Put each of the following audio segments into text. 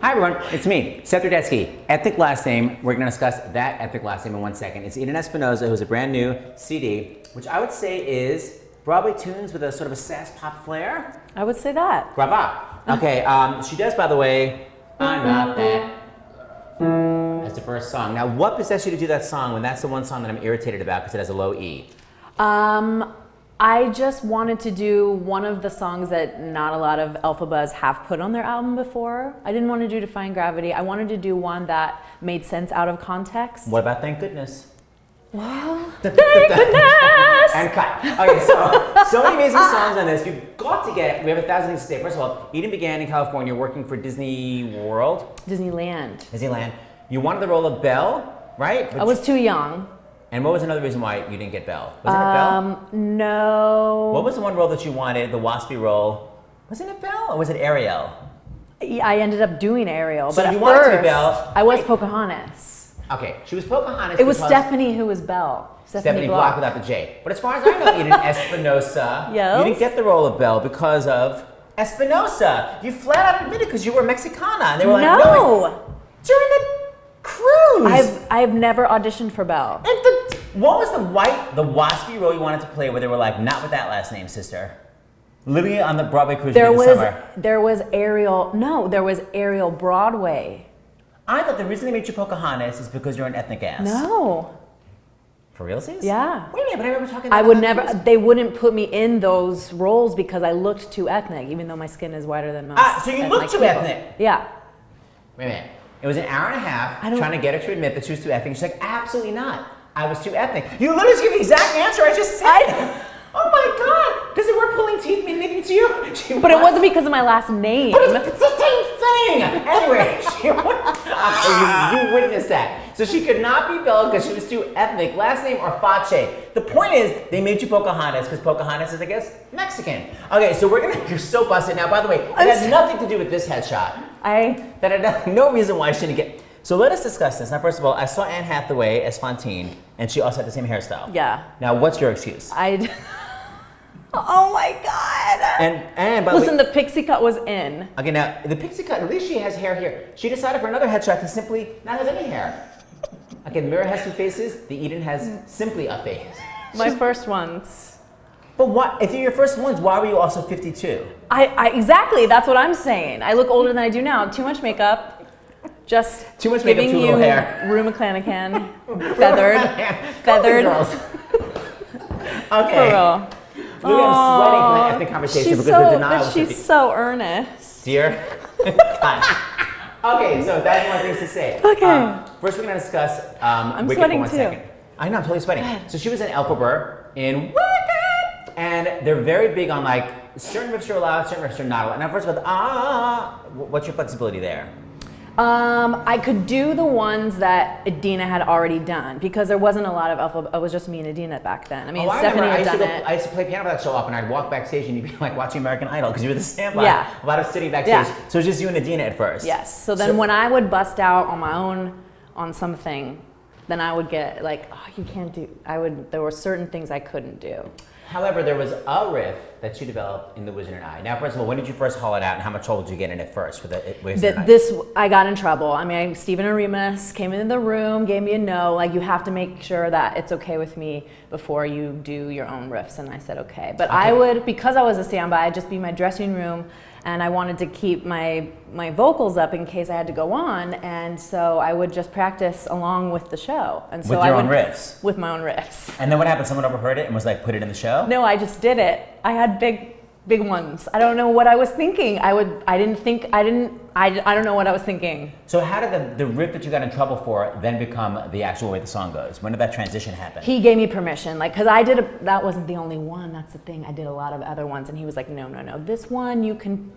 Hi everyone, it's me, Seth RUDETSKY. Ethnic last name, we're gonna discuss that ethnic last name in 1 second. It's Eden Espinosa, who's a brand new CD, which I would say is Broadway tunes with a sort of a sass pop flair. I would say that. Brava. Okay, she does, by the way, I'm not that. That's the first song. Now, what possessed you to do that song when that's the one song that I'm irritated about because it has a low E? I just wanted to do one of the songs that not a lot of Elphabas have put on their album before. I didn't want to do Defying Gravity. I wanted to do one that made sense out of context. What about Thank Goodness? Well, thank goodness! And cut. Okay, so many amazing songs on this. You've got to get, we have 1,000 things to say. First of all, Eden began in California working for Disney World. Disneyland. Disneyland. You wanted the role of Belle, right? But I was too young. And what was another reason why you didn't get Belle? Wasn't it Belle? No. What was the one role that you wanted, the waspy role? Wasn't it Belle or was it Ariel? I ended up doing Ariel, so but you at wanted first, to be Belle. I was Pocahontas. Okay, she was Pocahontas. It was Stephanie who was Belle. Stephanie Block without the J. But as far as I know, Eden Espinosa, yes? You didn't get the role of Belle because of Espinosa. You flat out admitted because you were Mexicana. And they were like, no. During the cruise. I've never auditioned for Belle. And what was the waspy role you wanted to play where they were like, not with that last name, sister? Literally on the Broadway cruise this summer. There was Ariel, no, there was Ariel Broadway. I thought the reason they made you Pocahontas is because you're an ethnic ass. No. For realsies? Yeah. Wait a minute, but I remember talking about I would never, they wouldn't put me in those roles because I looked too ethnic, even though my skin is whiter than most. So you looked too ethnic? Yeah. Wait a minute. It was an hour and a half trying to get her to admit that she was too ethnic. She's like, absolutely not. I was too ethnic. You literally just gave the exact answer I just said. Oh my God. Does the word pulling teeth mean anything to you? But it wasn't because of my last name. But it's the same thing. Anyway, you witnessed that. So she could not be Belle because she was too ethnic. Last name or Fache. The point is, they made you Pocahontas because Pocahontas is, I guess, Mexican. Okay, so you're so busted. Now, by the way, it has nothing to do with this headshot. That had no reason why I shouldn't get. So let us discuss this. Now, first of all, I saw Anne Hathaway as Fantine, and she also had the same hairstyle. Yeah. Now, what's your excuse? Oh my God. And by listen, the pixie cut was in. Okay, now the pixie cut. At least she has hair here. She decided for another headshot to simply not have any hair. Okay, the mirror has two faces. The Eden has simply a face. My first ones. But what? If you're your first ones, why were you also 52? Exactly. That's what I'm saying. I look older than I do now. Too much makeup. Just too much makeup, too little hair. Rue McClanahan, feathered. Okay. For real. Look, I'm sweating from that ethnic conversation because the denial was she's so earnest. Dear. Okay, so that's one thing to say. Okay. First, we're going to discuss I'm Wicked sweating for 1 second. I know, I'm totally sweating. So she was in Elphaba in Wicked, and they're very big on like certain riffs are allowed, certain riffs are not allowed. Now, first of all, what's your flexibility there? I could do the ones that Adina had already done because there wasn't a lot of Elphaba. It was just me and Adina back then. I mean, Stephanie had done it. I used to play piano for that show often. I'd walk backstage and you'd be like watching American Idol because you were the standby. Yeah. A lot of sitting backstage. Yeah. So it was just you and Adina at first. Yes. So then when I would bust out on my own on something, then I would get like, oh, you can't do. There were certain things I couldn't do. However, there was a riff that you developed in The Wizard and I. Now, first of all, when did you first haul it out, and how much trouble did you get in it first for the Wizard and I? I got in trouble. I mean, Stephen Arimas came into the room, gave me a no. Like, you have to make sure that it's okay with me before you do your own riffs. And I said, okay. But I would, because I was a standby, I'd just be in my dressing room, and I wanted to keep my vocals up in case I had to go on, and so I would just practice along with the show. And so with your own riffs? With my own riffs. And then what happened? Someone overheard it and was like, put it in the show? No, I just did it. I had big ones. I don't know what I was thinking. I don't know what I was thinking. So how did the riff that you got in trouble for then become the actual way the song goes? When did that transition happen? He gave me permission, like, cause that wasn't the only one. That's the thing. I did a lot of other ones, and he was like, no, this one you can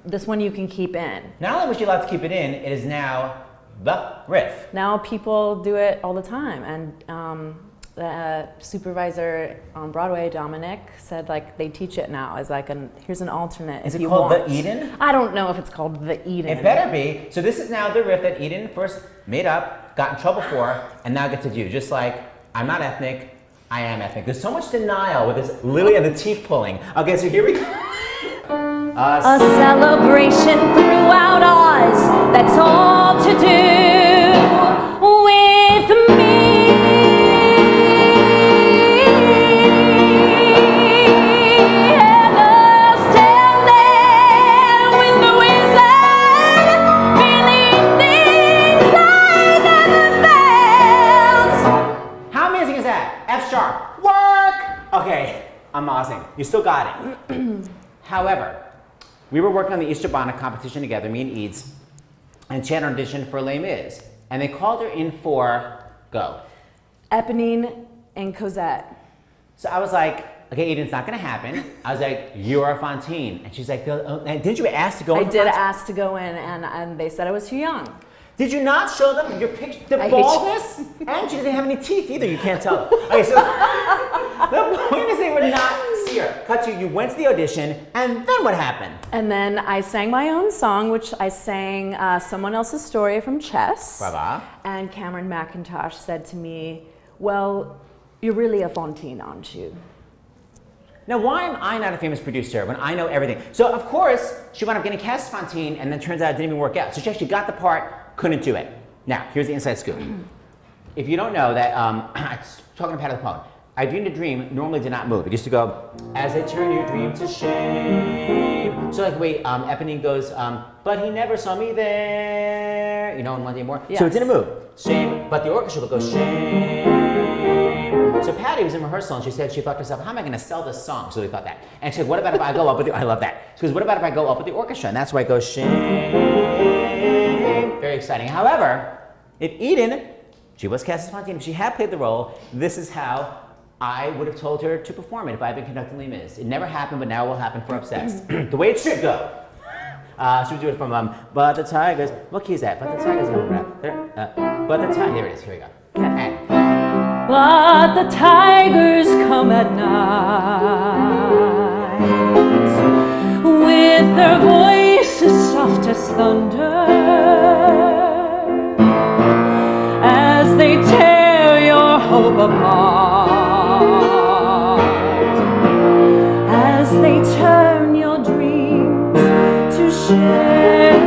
keep in. Not only was you allowed to keep it in, it is now the riff. Now people do it all the time, and the supervisor on Broadway, Dominic, said like they teach it now as like here's an alternate. Is it called the Eden? I don't know if it's called the Eden. It better be. So this is now the riff that Eden first made up, got in trouble for, and now gets to do. Just like I'm not ethnic, I am ethnic. There's so much denial with this literally and the teeth pulling. Okay, so here we go. A celebration throughout Oz, that's all to do with me. And a standing with the wizard, feeling things I never felt. How amazing is that? F sharp. Work! Okay, amazing. You still got it. However, we were working on the Easter Bonnet competition together, me and Eads, and she had an audition for Les Mis. And they called her in for, go. Eponine and Cosette. So I was like, okay, Eden's not gonna happen. I was like, you're a Fantine. And she's like, didn't you ask to go in? I did ask to go in, and they said I was too young. Did you not show them your picture, the baldness? And she doesn't have any teeth either, you can't tell. Okay, so the point is they would not see her. Cut to you went to the audition, and then what happened? And then I sang my own song, which I sang Someone Else's Story from Chess. Brava. And Cameron McIntosh said to me, well, you're really a Fantine, aren't you? Now, why am I not a famous producer when I know everything? So, of course, she wound up getting cast as Fantine, and then turns out it didn't even work out. So she actually got the part, couldn't do it. Now, here's the inside scoop. If you don't know that, I was talking to Pat on the phone. I Dreamed a Dream normally did not move. It used to go, as I turn your dream to shame. So like the way Eponine goes, but he never saw me there. You know, on One Day More. Yes. So it didn't move. Shame. But the orchestra would go, shame. So Patty was in rehearsal and she said, she thought to herself, how am I going to sell this song? So we thought that. And she said, what about if I go up with the, I love that. She goes, what about if I go up with the orchestra? And that's why it goes, shame. Very exciting. However, if Eden, she was cast as Fantine, if she had played the role, this is how I would have told her to perform it if I had been conducting Les Mis. It never happened, but now it will happen for Obsessed. The way it should go. She would do it from, but the tigers, what key is that? But the tigers come around. But the tigers, here it is, here we go. And, but the tigers come at night with their voices soft as thunder as they tear your hope apart, as they turn your dreams to shame.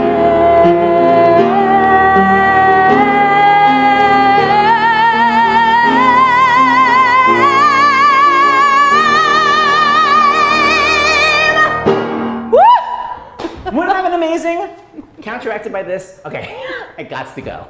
Wouldn't that have been amazing? Counteracted by this, okay, I got to go.